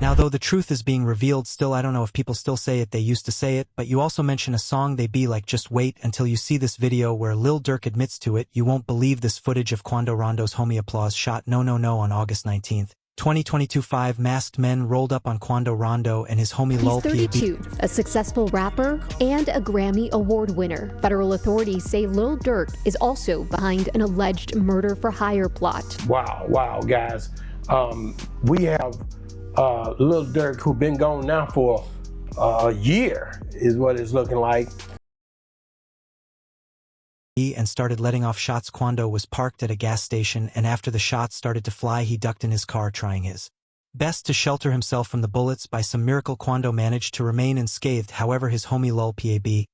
Now though the truth is being revealed still, I don't know if people still say it, they used to say it, but you also mention a song they be like, just wait until you see this video where Lil Durk admits to it. You won't believe this footage of Quando Rondo's homie applause shot no on August 19th. 2022. 5 masked men rolled up on Quando Rondo and his homie Lil Durk. He's 32, a successful rapper and a Grammy Award winner. Federal authorities say Lil Durk is also behind an alleged murder-for-hire plot. Wow, guys. We have Lil Durk, who been gone now for a year, is what it's looking like. And started letting off shots. Quando was parked at a gas station, and after the shots started to fly, he ducked in his car, trying his best to shelter himself from the bullets. By some miracle, Quando managed to remain unscathed. However, his homie Lil Durk,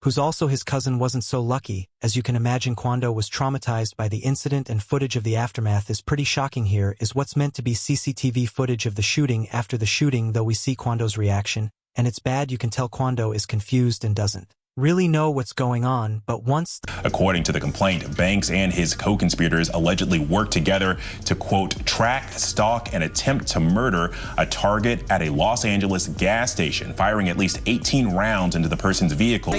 who's also his cousin, wasn't so lucky. As you can imagine, Quando was traumatized by the incident, and footage of the aftermath is pretty shocking. Here is what's meant to be CCTV footage of the shooting. After the shooting, though, we see Quando's reaction, and it's bad. You can tell Quando is confused and doesn't really know what's going on, but once... According to the complaint, Banks and his co-conspirators allegedly worked together to, quote, track, stalk, and attempt to murder a target at a Los Angeles gas station, firing at least 18 rounds into the person's vehicle.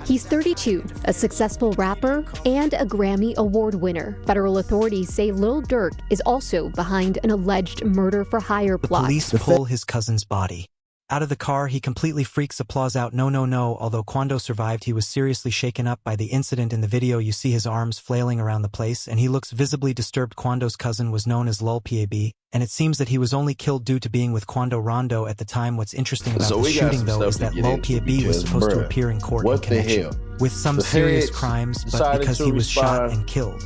He's 32, a successful rapper and a Grammy Award winner. Federal authorities say Lil Durk is also behind an alleged murder-for-hire plot. The police pull his cousin's body out of the car. He completely freaks applause out. No. Although Quando survived, he was seriously shaken up by the incident. In the video, you see his arms flailing around the place, and he looks visibly disturbed. Quando's cousin was known as Lil Durk, and it seems that he was only killed due to being with Quando Rondo at the time. What's interesting about the shooting, though, is that Lil Durk was supposed to appear in court in connection with some serious crimes, but because he was shot and killed,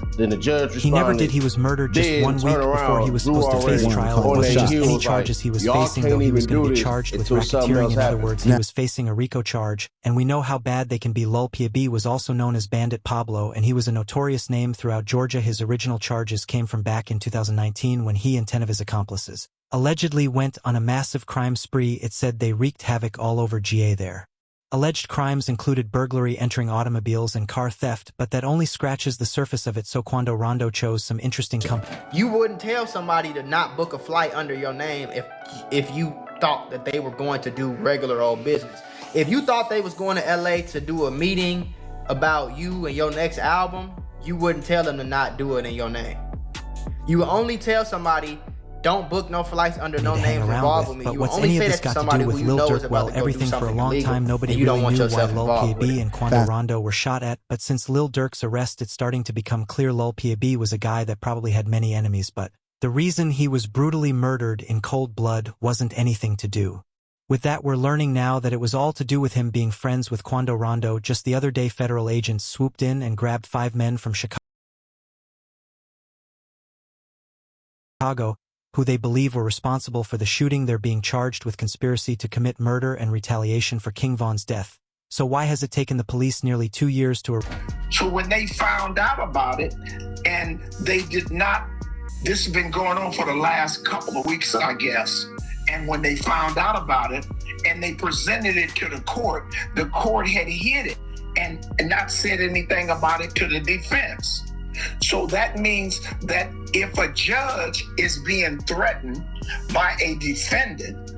he never did. He was murdered just 1 week before he was supposed to face trial. It wasn't just any charges he was facing, though. He was going to be charged with racketeering. In other words, he was facing a RICO charge, and we know how bad they can be. Lil Durk was also known as Bandit Pablo, and he was a notorious name throughout Georgia. His original charges came from back in 2019 when he and 10 of his accomplices allegedly went on a massive crime spree. It said they wreaked havoc all over GA there. Alleged crimes included burglary, entering automobiles, and car theft, but that only scratches the surface of it. So Quando Rondo chose some interesting company. You wouldn't tell somebody to not book a flight under your name if you thought that they were going to do regular old business. If you thought they was going to LA to do a meeting about you and your next album, you wouldn't tell them to not do it in your name. You would only tell somebody, don't book no flights under no name involved with me. But you what's only any of say this that to got to somebody do with who you Lil know is Durk? about Well, to go do everything for a something long illegal, time, nobody and you don't really want knew why yourself Lil involved with Durk it. and Quando Rondo were shot at, but since Lil Durk's arrest, it's starting to become clear Lil Durk was a guy that probably had many enemies, but the reason he was brutally murdered in cold blood wasn't anything to do with that. We're learning now that it was all to do with him being friends with Quando Rondo. Just the other day, federal agents swooped in and grabbed 5 men from Chicago, who they believe were responsible for the shooting. They're being charged with conspiracy to commit murder and retaliation for King Von's death. So why has it taken the police nearly 2 years to arrest? So when they found out about it, and they did not, this has been going on for the last couple of weeks, I guess. And when they found out about it and they presented it to the court had hid it and not said anything about it to the defense. So that means that if a judge is being threatened by a defendant,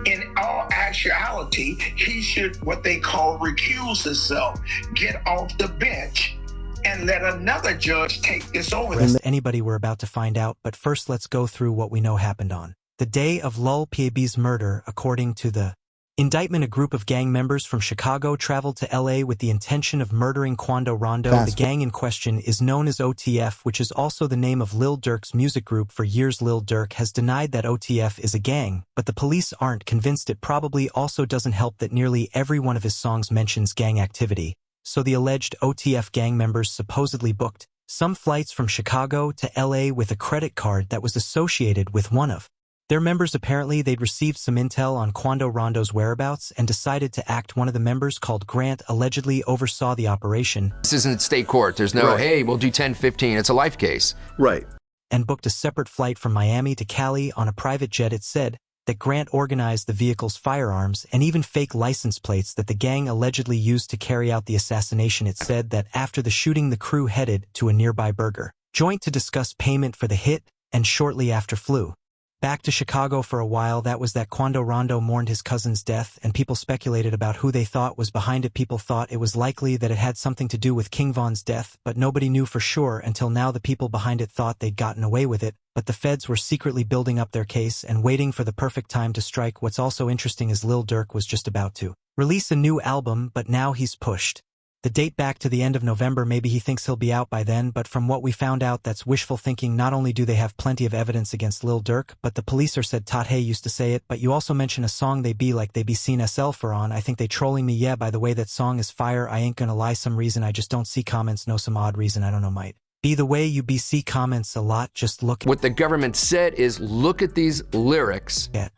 in all actuality, he should, what they call, recuse himself, get off the bench, and let another judge take this over. Anybody, we're about to find out, but first let's go through what we know happened on the day of Lil Durk's murder. According to the indictment, a group of gang members from Chicago traveled to LA with the intention of murdering Quando Rondo. The gang in question is known as OTF, which is also the name of Lil Durk's music group. For years, Lil Durk has denied that OTF is a gang, but the police aren't convinced. It probably also doesn't help that nearly every one of his songs mentions gang activity. So the alleged OTF gang members supposedly booked some flights from Chicago to LA with a credit card that was associated with one of their members. Apparently, they'd received some intel on Quando Rondo's whereabouts and decided to act. One of the members, called Grant, allegedly oversaw the operation. This isn't state court. There's no, hey, we'll do 10-15. It's a life case. Right. And booked a separate flight from Miami to Cali on a private jet. It said that Grant organized the vehicle's firearms and even fake license plates that the gang allegedly used to carry out the assassination. It said that after the shooting, the crew headed to a nearby burger joint to discuss payment for the hit, and shortly after flew Back to Chicago for a while, that was that Quando Rondo mourned his cousin's death, and people speculated about who they thought was behind it. People thought it was likely that it had something to do with King Von's death, but nobody knew for sure until now. The people behind it thought they'd gotten away with it, but the feds were secretly building up their case and waiting for the perfect time to strike. What's also interesting is Lil Durk was just about to release a new album, but now he's pushed the date back to the end of November. Maybe he thinks he'll be out by then, but from what we found out, that's wishful thinking. Not only do they have plenty of evidence against Lil Durk, but the police are said Tate used to say it, but you also mention a song they be seen SL for on. I think they trolling me. Yeah, by the way, that song is fire. I ain't gonna lie, some reason I just don't see comments. No, some odd reason, I don't know, might be the way you see comments a lot. Just look. What the government said is, look at these lyrics. Yeah.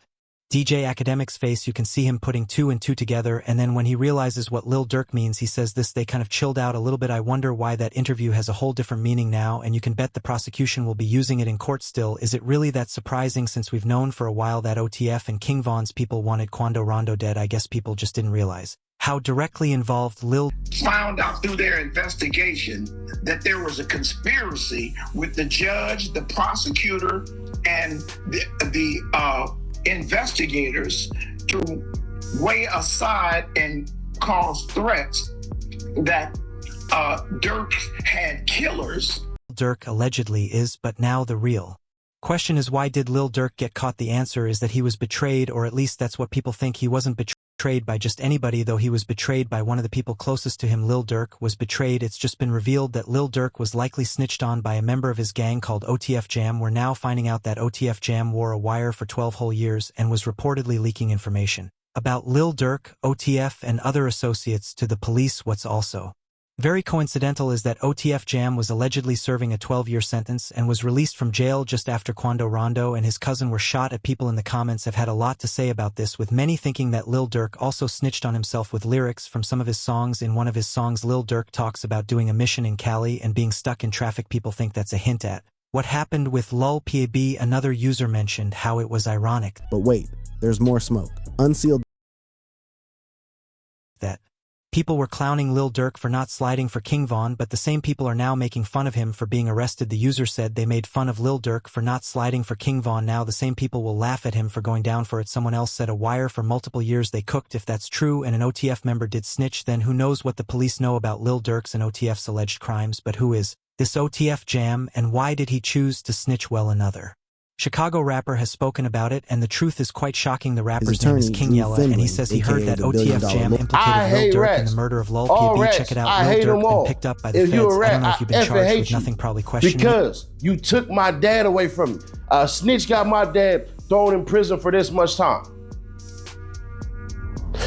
DJ Academic's face, you can see him putting 2 and 2 together, and then when he realizes what Lil Durk means, he says this. They kind of chilled out a little bit. I wonder why that interview has a whole different meaning now, and you can bet the prosecution will be using it in court still. Is it really that surprising, since we've known for a while that OTF and King Von's people wanted Quando Rondo dead? I guess people just didn't realize how directly involved Lil found out through their investigation that there was a conspiracy with the judge, the prosecutor, and the investigators to weigh aside and cause threats that Durk had killers. Durk allegedly is, but now the real question is, why did Lil Durk get caught? The answer is that he was betrayed, or at least that's what people think. He wasn't betrayed by just anybody, though. He was betrayed by one of the people closest to him. Lil Durk was betrayed. It's just been revealed that Lil Durk was likely snitched on by a member of his gang called OTF Jam. We're now finding out that OTF Jam wore a wire for 12 whole years and was reportedly leaking information about Lil Durk, OTF, and other associates to the police. What's also very coincidental is that OTF Jam was allegedly serving a 12-year sentence and was released from jail just after Quando Rondo and his cousin were shot at. People in the comments have had a lot to say about this, with many thinking that Lil Durk also snitched on himself with lyrics from some of his songs. In one of his songs, Lil Durk talks about doing a mission in Cali and being stuck in traffic. People think that's a hint at what happened with Lul Pab. Another user mentioned how it was ironic. But wait, there's more smoke. Unsealed that people were clowning Lil Durk for not sliding for King Von, but the same people are now making fun of him for being arrested. The user said they made fun of Lil Durk for not sliding for King Von. Now the same people will laugh at him for going down for it. Someone else said a wire for multiple years they cooked. If that's true and an OTF member did snitch, then who knows what the police know about Lil Durk's and OTF's alleged crimes. But who is this OTF Jam, and why did he choose to snitch? Well, another Chicago rapper has spoken about it, and the truth is quite shocking. The rapper's name is King Yella, and he says he heard that OTF Jam implicated Lil Durk in the murder of Lul Pab. Check it out. Lil Durk been picked up by the feds. I don't know if you've been charged with nothing, probably questioning because you took my dad away from me. A snitch got my dad thrown in prison for this much time.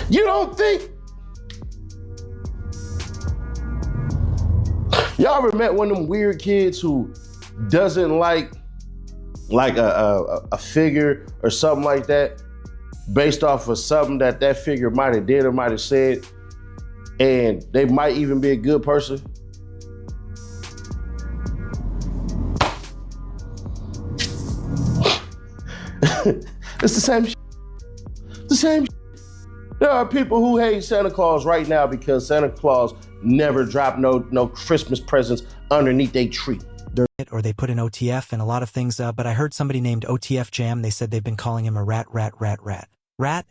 You don't think? Y'all ever met one of them weird kids who doesn't like a figure or something like that, based off of something that figure might have did or might have said, and they might even be a good person? It's the same shit. The same shit. There are people who hate Santa Claus right now because Santa Claus never dropped no Christmas presents underneath a tree. Or they put in OTF and a lot of things, but I heard somebody named OTF Jam. They said they've been calling him a rat,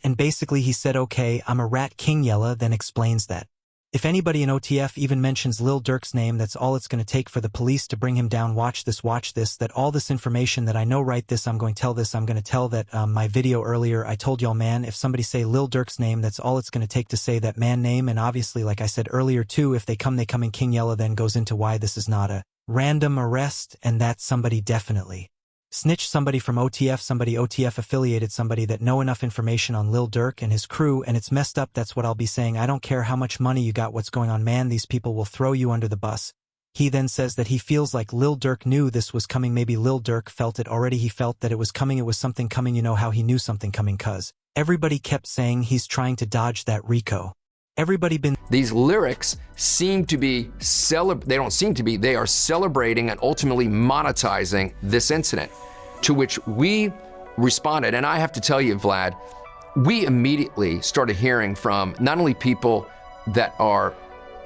and basically he said, okay, I'm a rat. King Yella then explains that if anybody in OTF even mentions Lil Durk's name, that's all it's going to take for the police to bring him down. Watch this, that all this information that I know, write this, I'm going to tell this, I'm going to tell that. My video earlier, I told y'all, man, if somebody say Lil Durk's name, that's all it's going to take to say that man name. And obviously, like I said earlier too, if they come in. King Yella then goes into why this is not a random arrest, and that somebody definitely snitched. Somebody from OTF, somebody OTF affiliated, somebody that know enough information on Lil Durk and his crew, and it's messed up. That's what I'll be saying. I don't care how much money you got, what's going on, man, these people will throw you under the bus. He then says that he feels like Lil Durk knew this was coming. Maybe Lil Durk felt it already. He felt that it was coming. It was something coming. You know how he knew something coming? Cause everybody kept saying he's trying to dodge that RICO. Everybody been. These lyrics seem to be, they don't seem to be, they are celebrating and ultimately monetizing this incident, to which we responded. And I have to tell you, Vlad, we immediately started hearing from not only people that are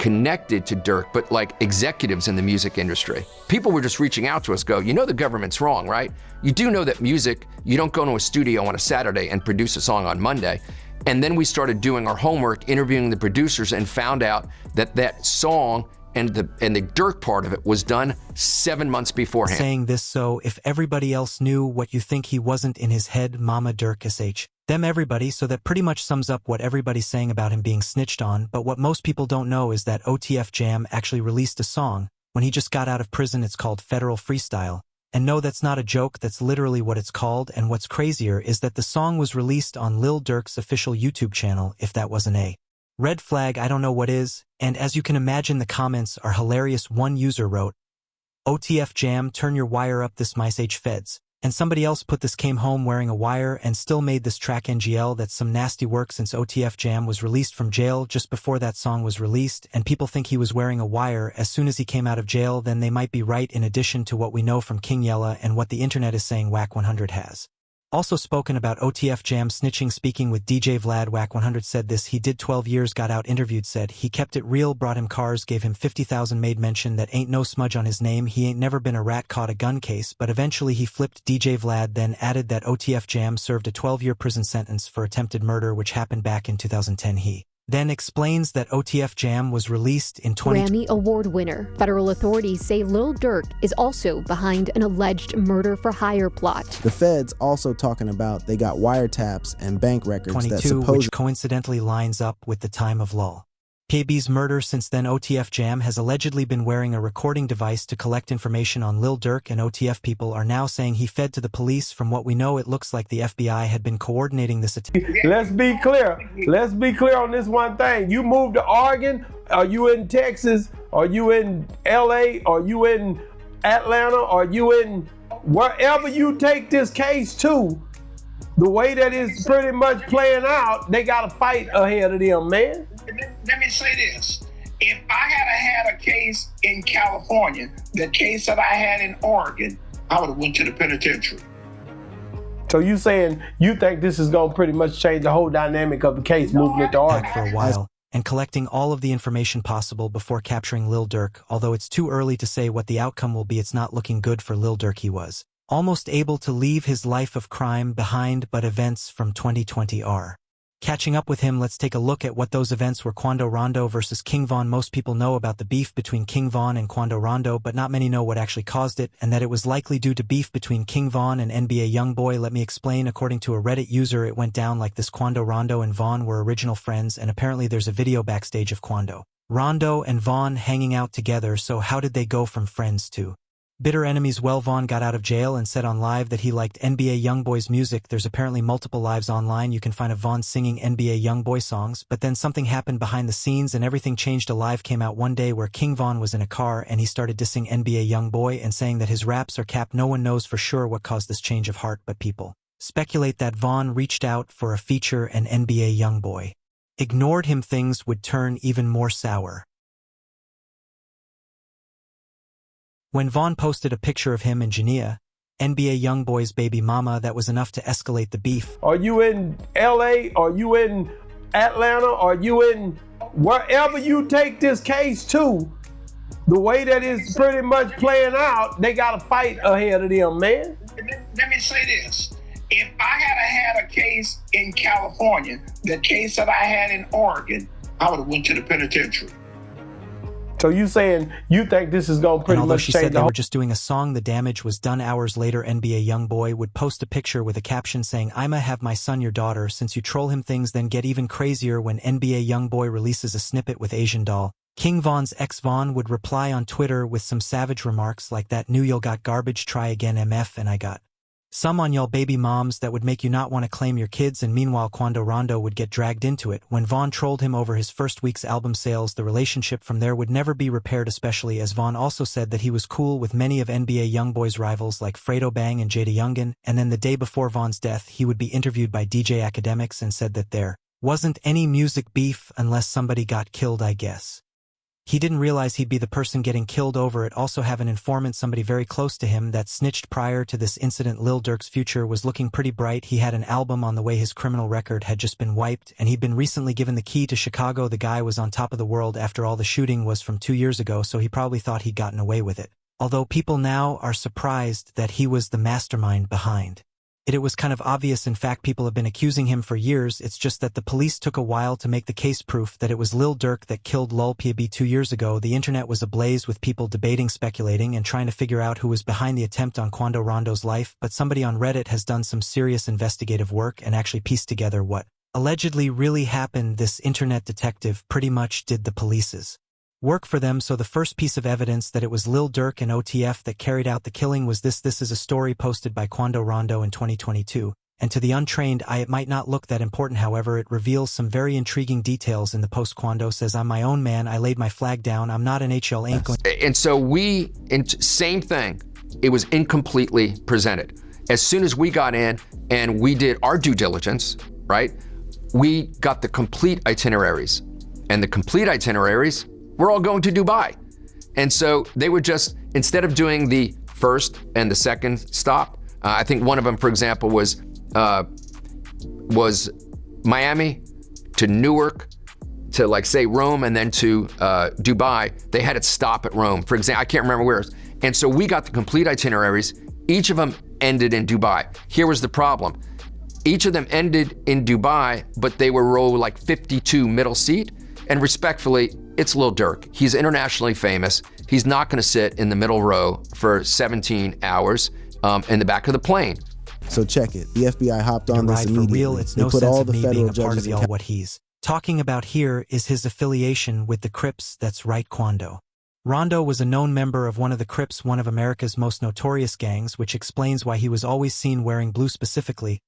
connected to Durk, but like executives in the music industry. People were just reaching out to us, go, you know the government's wrong, right? You do know that music, you don't go to a studio on a Saturday and produce a song on Monday. And then we started doing our homework, interviewing the producers, and found out that that song and the Durk part of it was done 7 months beforehand. Saying this so if everybody else knew what you think he wasn't in his head, Mama Durk sh. Them everybody, so that pretty much sums up what everybody's saying about him being snitched on, but what most people don't know is that OTF Jam actually released a song when he just got out of prison. It's called Federal Freestyle. And no, that's not a joke, that's literally what it's called, and what's crazier is that the song was released on Lil Durk's official YouTube channel. If that wasn't a red flag, I don't know what is. And as you can imagine, the comments are hilarious. One user wrote, OTF Jam, turn your wire up this MySage feds. And somebody else put this came home wearing a wire and still made this track NGL. That's some nasty work since OTF Jam was released from jail just before that song was released, and people think he was wearing a wire as soon as he came out of jail. Then they might be right, in addition to what we know from King Yella and what the internet is saying. Whack 100 has also spoken about OTF Jam snitching. Speaking with DJ Vlad, Whack 100 said this: he did 12 years, got out, interviewed, said he kept it real, brought him cars, gave him 50,000, made mention that ain't no smudge on his name, he ain't never been a rat, caught a gun case, but eventually he flipped. DJ Vlad then added that OTF Jam served a 12-year prison sentence for attempted murder, which happened back in 2010. He then explains that OTF Jam was released in Grammy Award winner. Federal authorities say Lil Durk is also behind an alleged murder for hire plot. The feds also talking about they got wiretaps and bank records that 2022, supposedly, which coincidentally lines up with the time of Lul KB's murder. Since then, OTF Jam has allegedly been wearing a recording device to collect information on Lil Durk, and OTF people are now saying he fed to the police. From what we know, it looks like the FBI had been coordinating this attack. Let's be clear. Let's be clear on this one thing. You moved to Oregon, are you in Texas, are you in LA, are you in Atlanta, are you in wherever you take this case to, the way that it's pretty much playing out, they got to fight ahead of them, man. Let me say this. If I had a case in California, the case that I had in Oregon, I would have went to the penitentiary. So you saying you think this is going to pretty much change the whole dynamic of the case, moving it to Oregon? For a while and collecting all of the information possible before capturing Lil Durk. Although it's too early to say what the outcome will be, it's not looking good for Lil Durk. He was almost able to leave his life of crime behind, but events from 2020 are catching up with him. Let's take a look at what those events were. Quando Rondo versus King Von. Most people know about the beef between King Von and Quando Rondo, but not many know what actually caused it, and that it was likely due to beef between King Von and NBA Youngboy. Let me explain. According to a Reddit user, it went down like this: Quando Rondo and Von were original friends, and apparently there's a video backstage of Quando Rondo and Von hanging out together. So how did they go from friends to bitter enemies? Well, Von got out of jail and said on live that he liked NBA Youngboy's music. There's apparently multiple lives online you can find of Von singing NBA Youngboy songs, but then something happened behind the scenes and everything changed. A live came out one day where King Von was in a car and he started dissing NBA Youngboy and saying that his raps are cap. No one knows for sure what caused this change of heart, but people speculate that Von reached out for a feature and NBA Youngboy ignored him. Things would turn even more sour when Von posted a picture of him and Jania, NBA Youngboy's baby mama. That was enough to escalate the beef. Are you in LA, are you in Atlanta, are you in wherever you take this case to, the way that it's pretty much playing out, they got to fight ahead of them, man. Let me say this. If I had a case in California, the case that I had in Oregon, I would have went to the penitentiary. So you saying you think this is going to pretty although much she change said the they whole... were just doing a song, the damage was done. Hours later, NBA Youngboy would post a picture with a caption saying, "I'ma have my son your daughter." Since you troll him, things then get even crazier when NBA Youngboy releases a snippet with Asian Doll. King Von's ex Von would reply on Twitter with some savage remarks like that new "Y'all got garbage, try again MF, and I got some on y'all baby moms" that would make you not want to claim your kids. And meanwhile, Quando Rondo would get dragged into it. When Von trolled him over his first week's album sales, the relationship from there would never be repaired, especially as Von also said that he was cool with many of NBA Youngboy's rivals like Fredo Bang and Jada Youngin. And then the day before Von's death, he would be interviewed by DJ Academics and said that there wasn't any music beef unless somebody got killed, I guess. He didn't realize he'd be the person getting killed over it. Also have an informant, somebody very close to him, that snitched prior to this incident. Lil Durk's future was looking pretty bright. He had an album on the way. His criminal record had just been wiped, and he'd been recently given the key to Chicago. The guy was on top of the world. After all, the shooting was from 2 years ago, so he probably thought he'd gotten away with it. Although people now are surprised that he was the mastermind behind it. It was kind of obvious. In fact, people have been accusing him for years. It's just that the police took a while to make the case proof that it was Lil Durk that killed Lil Durk 2 years ago. The internet was ablaze with people debating, speculating, and trying to figure out who was behind the attempt on Quando Rondo's life, but somebody on Reddit has done some serious investigative work and actually pieced together what allegedly really happened. This internet detective pretty much did the police's work for them. So the first piece of evidence that it was Lil Durk and OTF that carried out the killing was this. This is a story posted by Quando Rondo in 2022. And to the untrained eye, it might not look that important. However, it reveals some very intriguing details in the post. Quando says, "I'm my own man. I laid my flag down. I'm not an HL, ain't going." And so same thing. It was incompletely presented. As soon as we got in and we did our due diligence, right? We got the complete itineraries, and the complete itineraries, we're all going to Dubai. And so they would just, instead of doing the first and the second stop, I think one of them, for example, was Miami to Newark to, like, say Rome, and then to Dubai. They had it stop at Rome, for example. I can't remember where. And so we got the complete itineraries. Each of them ended in Dubai. Here was the problem. Each of them ended in Dubai, but they were row like 52 middle seat. And respectfully, it's Lil Durk. He's internationally famous. He's not going to sit in the middle row for 17 hours in the back of the plane. So check it. The FBI hopped on this immediately. For real, it's no sense of me being a part of y'all. What he's talking about here is his affiliation with the Crips. That's right, Quando Rondo was a known member of one of the Crips, one of America's most notorious gangs, which explains why he was always seen wearing blue. Specifically,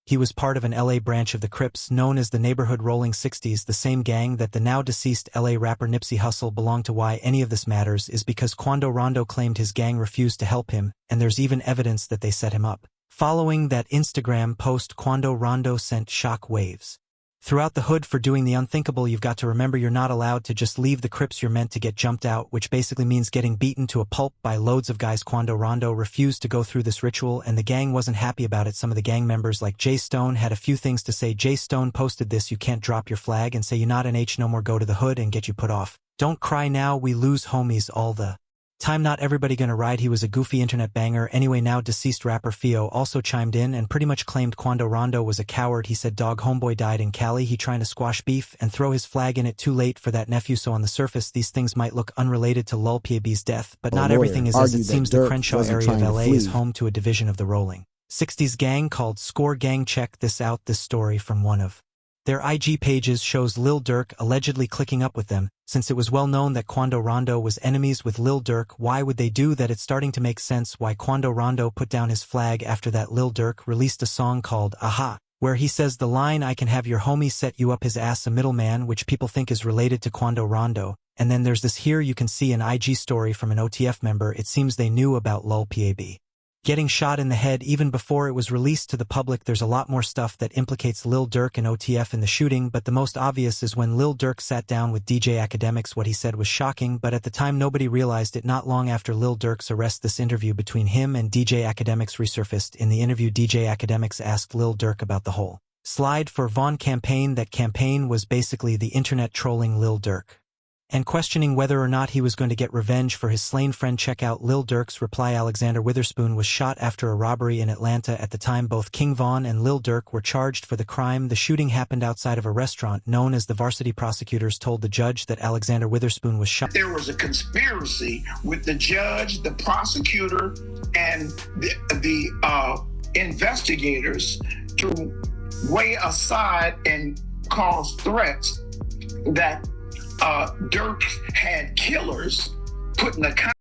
he was part of an LA branch of the Crips known as the Neighborhood Rolling 60s, the same gang that the now deceased LA rapper Nipsey Hussle belonged to. Why any of this matters is because Quando Rondo claimed his gang refused to help him, and there's even evidence that they set him up. Following that Instagram post, Quando Rondo sent shock waves throughout the hood for doing the unthinkable. You've got to remember, you're not allowed to just leave the Crips. You're meant to get jumped out, which basically means getting beaten to a pulp by loads of guys. Quando Rondo refused to go through this ritual, and the gang wasn't happy about it. Some of the gang members, like Jay Stone, had a few things to say. Jay Stone posted this: "You can't drop your flag and say you're not an H no more. Go to the hood and get you put off. Don't cry now, we lose homies all the time. Not everybody gonna ride." He was a goofy internet banger. Anyway, now deceased rapper Phio also chimed in and pretty much claimed Quando Rondo was a coward. He said, "Dog, homeboy died in Cali. He trying to squash beef and throw his flag in it. Too late for that, nephew." So on the surface, these things might look unrelated to Lil Pab's death, but not everything is as it seems. The Crenshaw area of LA is home to a division of the Rolling 60s gang called Score Gang. Check this out. This story from one of their IG pages shows Lil Durk allegedly clicking up with them. Since it was well known that Quando Rondo was enemies with Lil Durk, why would they do that? It's starting to make sense why Quando Rondo put down his flag. After that, Lil Durk released a song called Aha, where he says the line, "I can have your homie set you up his ass," a middleman, which people think is related to Quando Rondo. And then there's this here. You can see an IG story from an OTF member. It seems they knew about Lil Pab getting shot in the head even before it was released to the public. There's a lot more stuff that implicates Lil Durk and OTF in the shooting, but the most obvious is when Lil Durk sat down with DJ Academics. What he said was shocking, but at the time nobody realized it. Not long after Lil Durk's arrest, this interview between him and DJ Academics resurfaced. In the interview, DJ Academics asked Lil Durk about the whole slide for Vaughn campaign. That campaign was basically the internet trolling Lil Durk and questioning whether or not he was going to get revenge for his slain friend. Check out Lil Durk's reply. "Alexander Witherspoon was shot after a robbery in Atlanta. At the time, both King Von and Lil Durk were charged for the crime. The shooting happened outside of a restaurant known as the Varsity." Prosecutors told the judge that Alexander Witherspoon was shot. There was a conspiracy with the judge, the prosecutor, and the investigators to weigh aside and cause threats that Durk had killers put in the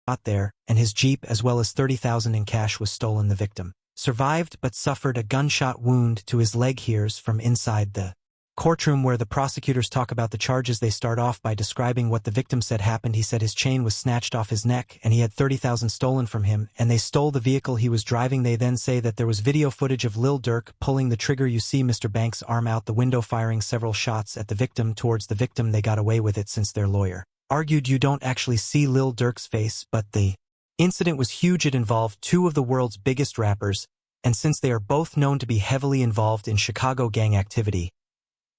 out there, and his Jeep as well as $30,000 in cash was stolen. The victim survived but suffered a gunshot wound to his leg hairs from inside the courtroom where the prosecutors talk about the charges. They start off by describing what the victim said happened. He said his chain was snatched off his neck and he had 30,000 stolen from him, and they stole the vehicle he was driving. They then say that there was video footage of Lil Durk pulling the trigger. You see Mr. Banks' arm out the window firing several shots at the victim. Towards the victim, they got away with it since their lawyer argued you don't actually see Lil Durk's face, but the incident was huge. It involved two of the world's biggest rappers, and since they are both known to be heavily involved in Chicago gang activity,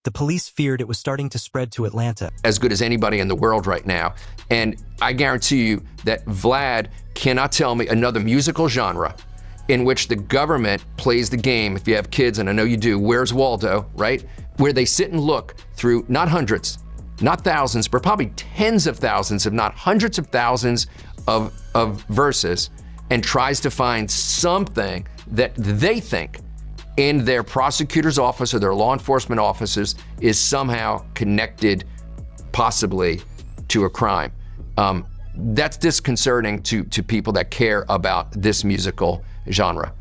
the police feared it was starting to spread to Atlanta. As good as anybody in the world right now. And I guarantee you that Vlad cannot tell me another musical genre in which the government plays the game, if you have kids, and I know you do, Where's Waldo, right? Where they sit and look through not hundreds, not thousands, but probably tens of thousands, if not hundreds of thousands of verses, and tries to find something that they think in their prosecutor's office or their law enforcement offices is somehow connected possibly to a crime. That's disconcerting to people that care about this musical genre.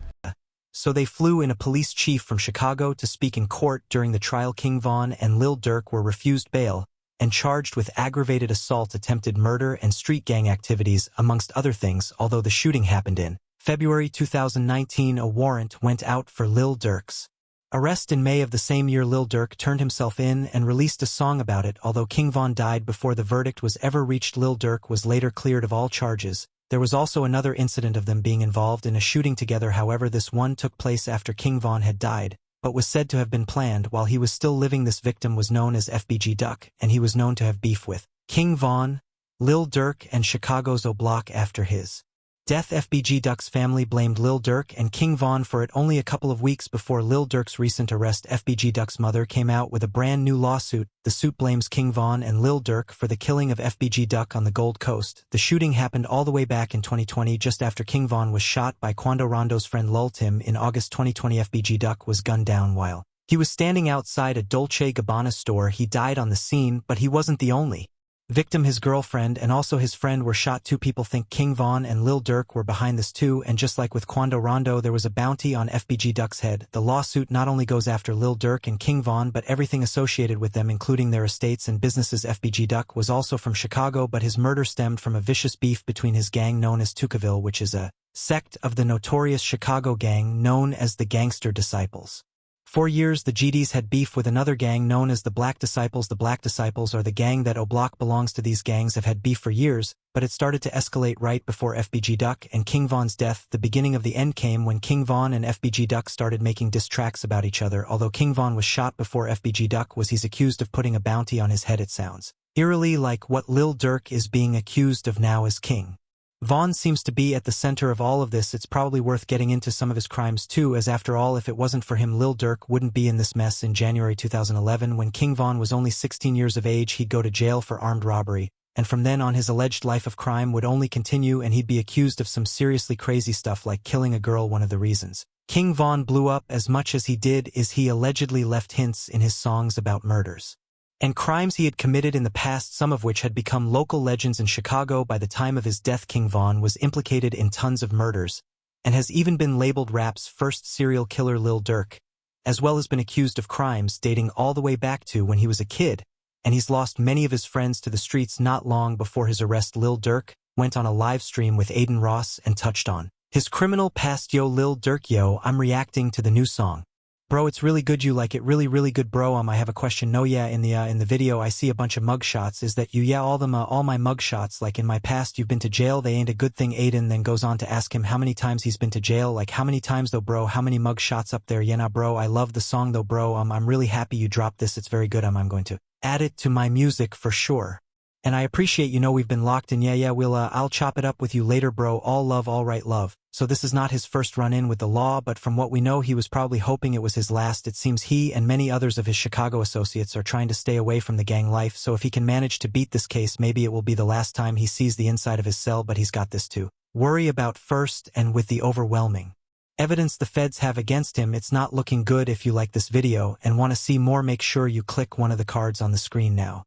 So they flew in a police chief from Chicago to speak in court during the trial. King Von and Lil Durk were refused bail and charged with aggravated assault, attempted murder, and street gang activities, amongst other things. Although the shooting happened in February 2019, a warrant went out for Lil Durk's arrest. In May of the same year, Lil Durk turned himself in and released a song about it. Although King Von died before the verdict was ever reached, Lil Durk was later cleared of all charges. There was also another incident of them being involved in a shooting together. However, this one took place after King Von had died, but was said to have been planned while he was still living. This victim was known as FBG Duck, and he was known to have beef with King Von, Lil Durk, and Chicago's O Block. After his death, FBG Duck's family blamed Lil Durk and King Von for it. Only a couple of weeks before Lil Durk's recent arrest, FBG Duck's mother came out with a brand new lawsuit. The suit blames King Von and Lil Durk for the killing of FBG Duck on the Gold Coast. The shooting happened all the way back in 2020, just after King Von was shot by Quando Rondo's friend Lil Tim. In August 2020, FBG Duck was gunned down while he was standing outside a Dolce & Gabbana store. He died on the scene, but he wasn't the only victim. His girlfriend and also his friend were shot too. People think King Von and Lil Durk were behind this too, and just like with Quando Rondo, there was a bounty on FBG Duck's head. The lawsuit not only goes after Lil Durk and King Von, but everything associated with them, including their estates and businesses. FBG Duck was also from Chicago, but his murder stemmed from a vicious beef between his gang known as Tukaville, which is a sect of the notorious Chicago gang known as the Gangster Disciples. For years, the GDs had beef with another gang known as the Black Disciples. The Black Disciples are the gang that O Block belongs to. These gangs have had beef for years, but it started to escalate right before FBG Duck and King Von's death. The beginning of the end came when King Von and FBG Duck started making diss tracks about each other. Although King Von was shot before FBG Duck was, he's accused of putting a bounty on his head. It sounds eerily like what Lil Durk is being accused of now as King Von seems to be at the center of all of this. It's probably worth getting into some of his crimes too, as after all, if it wasn't for him, Lil Durk wouldn't be in this mess. In January 2011, when King Von was only 16 years of age, he'd go to jail for armed robbery, and from then on his alleged life of crime would only continue, and he'd be accused of some seriously crazy stuff like killing a girl. One of the reasons King Von blew up as much as he did is he allegedly left hints in his songs about murders and crimes he had committed in the past, some of which had become local legends in Chicago. By the time of his death, King Von was implicated in tons of murders, and has even been labeled rap's first serial killer. Lil Durk, as well, has been accused of crimes dating all the way back to when he was a kid, and he's lost many of his friends to the streets. Not long before his arrest, Lil Durk went on a live stream with Aiden Ross and touched on his criminal past. Yo, Lil Durk, yo, I'm reacting to the new song. Bro, it's really good. You like it? Really, really good, bro. I have a question. No, yeah, in the video, I see a bunch of mugshots. Is that you? Yeah, all my mugshots. Like in my past, you've been to jail. They ain't a good thing. Aiden then goes on to ask him how many times he's been to jail. Like how many times though, bro? How many mugshots up there? Yeah, nah, bro. I love the song though, bro. I'm really happy you dropped this. It's very good. I'm going to add it to my music for sure. And I appreciate, we've been locked in. Yeah, I'll chop it up with you later, bro. All love, all right, love. So this is not his first run-in with the law, but from what we know, he was probably hoping it was his last. It seems he and many others of his Chicago associates are trying to stay away from the gang life, so if he can manage to beat this case, maybe it will be the last time he sees the inside of his cell. But he's got this to worry about first, and with the overwhelming evidence the feds have against him, it's not looking good. If you like this video and want to see more, make sure you click one of the cards on the screen now.